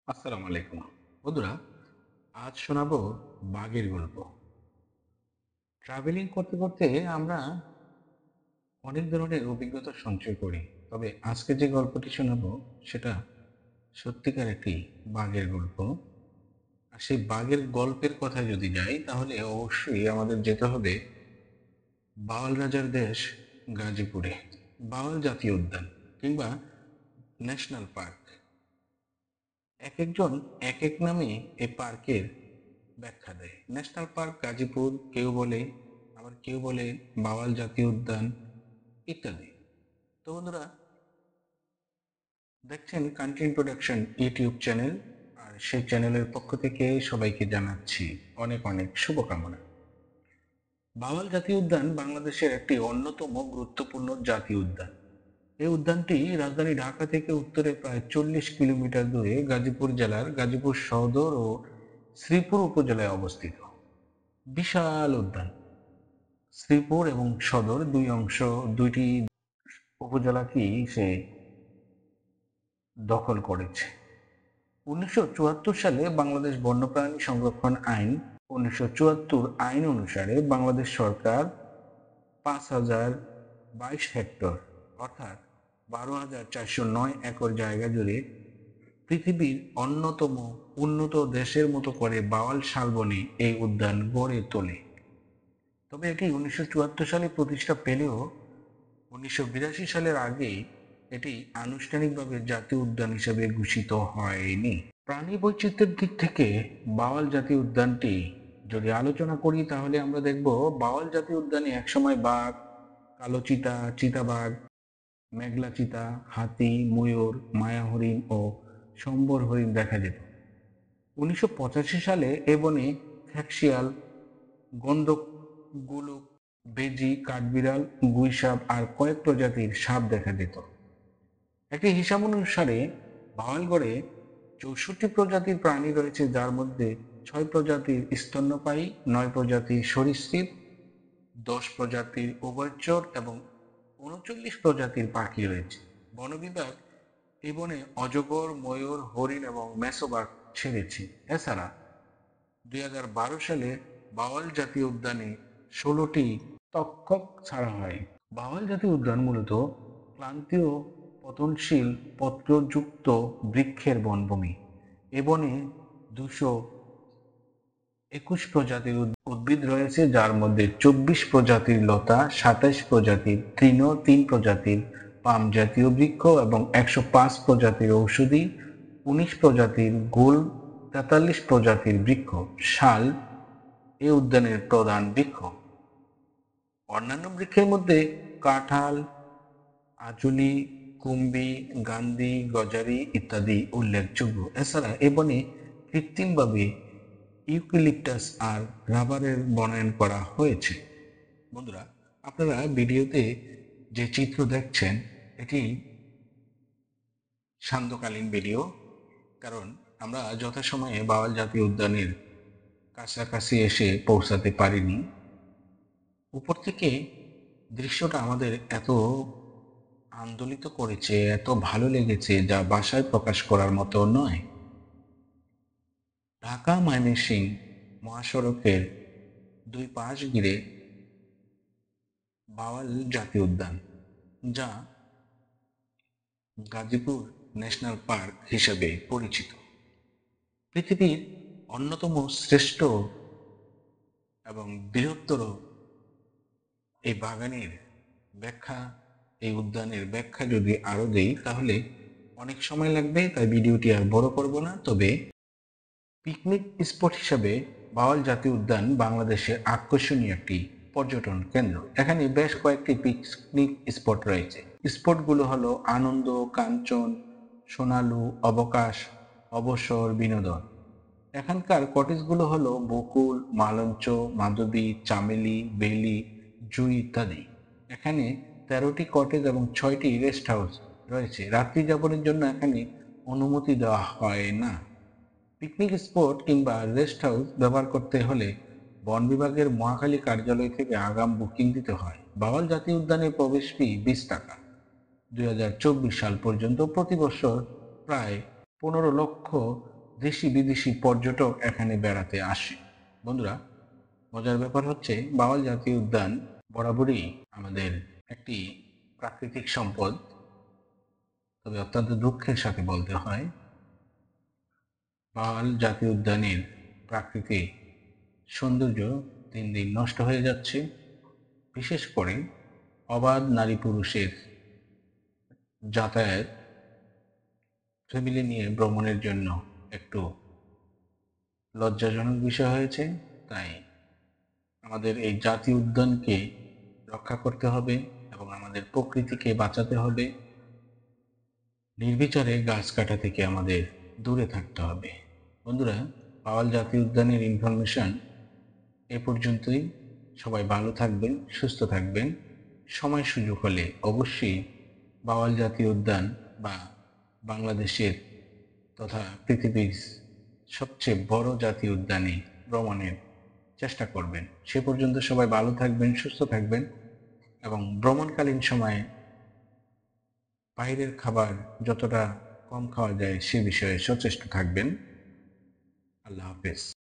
আসসালামু আলাইকুম বন্ধুরা। আজ শোনাবো বাঘের গল্প। ট্রাভেলিং করতে করতে আমরা অনেক ধরনের অভিজ্ঞতা সঞ্চয় করি, তবে আজকে যে গল্পটি শোনাবো সেটা সত্যিকার একটি বাঘের গল্প। আর সেই বাঘের গল্পের কথা যদি যাই তাহলে অবশ্যই আমাদের যেতে হবে বাওয়াল রাজার দেশ গাজীপুরে। বাওয়াল জাতীয় উদ্যান কিংবা ন্যাশনাল পার্ক, এক একজন এক এক নামে এই পার্কের ব্যাখ্যা দেয়। ন্যাশনাল পার্ক গাজীপুর কেউ বলে, আবার কেউ বলে বাওয়াল জাতীয় উদ্যান ইত্যাদি। তো বন্ধুরা, দেখছেন কান্ট্রি ইন্ট্রোডাকশন ইউটিউব চ্যানেল, আর সেই চ্যানেলের পক্ষ থেকে সবাইকে জানাচ্ছি অনেক অনেক শুভকামনা। বাওয়াল জাতীয় উদ্যান বাংলাদেশের একটি অন্যতম গুরুত্বপূর্ণ জাতীয় উদ্যান। এই উদ্যানটি রাজধানী ঢাকা থেকে উত্তরে প্রায় 40 কিলোমিটার দূরে গাজীপুর জেলার গাজীপুর সদর ও শ্রীপুর উপজেলায় অবস্থিত। বিশাল উদ্যান, শ্রীপুর এবং সদর দুইটি উপজেলাকেই সে দখল করেছে। 1974 সালে বাংলাদেশ বন্যপ্রাণী সংরক্ষণ আইন 1974 আইন অনুসারে বাংলাদেশ সরকার 5,022 হেক্টর অর্থাৎ 12,409 একর জায়গা জুড়ে পৃথিবীর অন্যতম উন্নত দেশের মতো করে বাওয়াল শালবনে এই উদ্যান গড়ে তোলে। তবে এটি 1974 সালে প্রতিষ্ঠা পেলেও 1982 সালের আগে এটি আনুষ্ঠানিকভাবে জাতীয় উদ্যান হিসেবে ঘোষিত হয়নি। প্রাণী বৈচিত্র্যের দিক থেকে বাওয়াল জাতীয় উদ্যানটি যদি আলোচনা করি তাহলে আমরা দেখব বাওয়াল জাতীয় উদ্যানে একসময় বাঘ, কালো চিতা, চিতাবাঘ, মেঘলা চিতা, হাতি, ময়ূর, মায়া হরিণ ও সম্বর হরিণ দেখা যেত। 1985 সালে এ বনে ফ্যাকশিয়াল, গন্ধক, গুলুক, বেজি, কাঠবিড়াল, গুইসাপ আর কয়েক প্রজাতির সাপ দেখা যেত। একটি হিসাব অনুসারে বাওয়ালগড়ে 64 প্রজাতির প্রাণী রয়েছে, যার মধ্যে 6 প্রজাতির স্তন্যপায়ী, 9 প্রজাতির সরীসৃপ, 10 প্রজাতির উভয়চর এবং 39 প্রজাতির পাখি রয়েছে। বন বিভাগ এই বনে অজগর, ময়ূর, হরিণ এবং মেছোবাঘ ছেড়েছে। এছাড়া 2012 সালে বাওয়াল জাতীয় উদ্যানে 16টি তক্ষক ছাড়া হয়। বাওয়াল জাতীয় উদ্যান মূলত ক্রান্তীয় পতনশীল পত্রযুক্ত বৃক্ষের বনভূমি। এ বনে 221 প্রজাতির উদ্ভিদ রয়েছে, যার মধ্যে 24 প্রজাতির লতা, 27 প্রজাতির তৃণ, 3 প্রজাতির পাম জাতীয় বৃক্ষ এবং 105 প্রজাতির ঔষধি, 19 প্রজাতির গোল, 43 প্রজাতির বৃক্ষ। শাল এ উদ্যানের প্রধান বৃক্ষ। অন্যান্য বৃক্ষের মধ্যে কাঁঠাল, আজুলি, কুম্বি, গান্ধী, গজারি ইত্যাদি উল্লেখযোগ্য। এছাড়া এ বনে কৃত্রিমভাবে ইউক্যালিপটাস আর রাবারের বনায়ন করা হয়েছে। বন্ধুরা, আপনারা ভিডিওতে যে চিত্র দেখছেন এটি সান্ধ্যকালীন ভিডিও, কারণ আমরা যথাসময়ে বাওয়াল জাতীয় উদ্যানের কাছাকাছি এসে পৌঁছাতে পারিনি। উপর থেকে দৃশ্যটা আমাদের এত আন্দোলিত করেছে, এত ভালো লেগেছে যা ভাষায় প্রকাশ করার মতো নয়। ঢাকা ময়মনসিংহ মহাসড়কের দুই পাশ ঘিরে বাওয়াল জাতীয় উদ্যান, যা গাজীপুর ন্যাশনাল পার্ক হিসেবে পরিচিত। পৃথিবীর অন্যতম শ্রেষ্ঠ এবং বৃহত্তর এই বাগানের ব্যাখ্যা, এই উদ্যানের ব্যাখ্যা যদি আরো দেই তাহলে অনেক সময় লাগবে, তাই ভিডিওটি আর বড় করব না। তবে পিকনিক স্পট হিসাবে বাওয়াল জাতীয় উদ্যান বাংলাদেশের আকর্ষণীয় একটি পর্যটন কেন্দ্র। এখানে বেশ কয়েকটি পিকনিক স্পট রয়েছে। স্পটগুলো হলো আনন্দ, কাঞ্চন, সোনালু, অবকাশ, অবসর, বিনোদন। এখানকার কটেজগুলো হলো বকুল, মালঞ্চ, মাধবী, চামেলি, বেলি, জুই ইত্যাদি। এখানে 13টি কটেজ এবং 6টি রেস্ট হাউস রয়েছে। রাত্রি যাপনের জন্য এখানে অনুমতি দেওয়া হয় না। পিকনিক স্পট কিংবা রেস্ট হাউস ব্যবহার করতে হলে বন বিভাগের মহাখালী কার্যালয় থেকে আগাম বুকিং দিতে হয়। বাওয়াল জাতীয় উদ্যানের প্রবেশ ফি 20 টাকা। 2024 সাল পর্যন্ত প্রতি বছর প্রায় 15 লক্ষ দেশি বিদেশি পর্যটক এখানে বেড়াতে আসে। বন্ধুরা, মজার ব্যাপার হচ্ছে বাওয়াল জাতীয় উদ্যান বরাবরই আমাদের একটি প্রাকৃতিক সম্পদ। তবে অত্যন্ত দুঃখের সাথে বলতে হয়, বাওয়াল জাতীয় উদ্যানের প্রাকৃতিক সৌন্দর্য দিন দিন নষ্ট হয়ে যাচ্ছে। বিশেষ করে অবাধ নারী পুরুষের যাতায়াত ফ্যামিলি নিয়ে ভ্রমণের জন্য একটু লজ্জাজনক বিষয় হয়েছে। তাই আমাদের এই জাতীয় উদ্যানকে রক্ষা করতে হবে এবং আমাদের প্রকৃতিকে বাঁচাতে হবে। নির্বিচারে গাছ কাটা থেকে আমাদের দূরে থাকতে হবে। বন্ধুরা, বাওয়াল জাতীয় উদ্যানের ইনফরমেশন এ পর্যন্তই। সবাই ভালো থাকবেন, সুস্থ থাকবেন। সময় সুযোগ হলে অবশ্যই বাওয়াল জাতীয় উদ্যান বা বাংলাদেশের তথা পৃথিবীর সবচেয়ে বড় জাতীয় উদ্যানে ভ্রমণের চেষ্টা করবেন। সে পর্যন্ত সবাই ভালো থাকবেন, সুস্থ থাকবেন এবং ভ্রমণকালীন সময়ে বাইরের খাবার যতটা কম খাওয়া যায় সে বিষয়ে সচেষ্ট থাকবেন। আল্লাহ হাফেজ।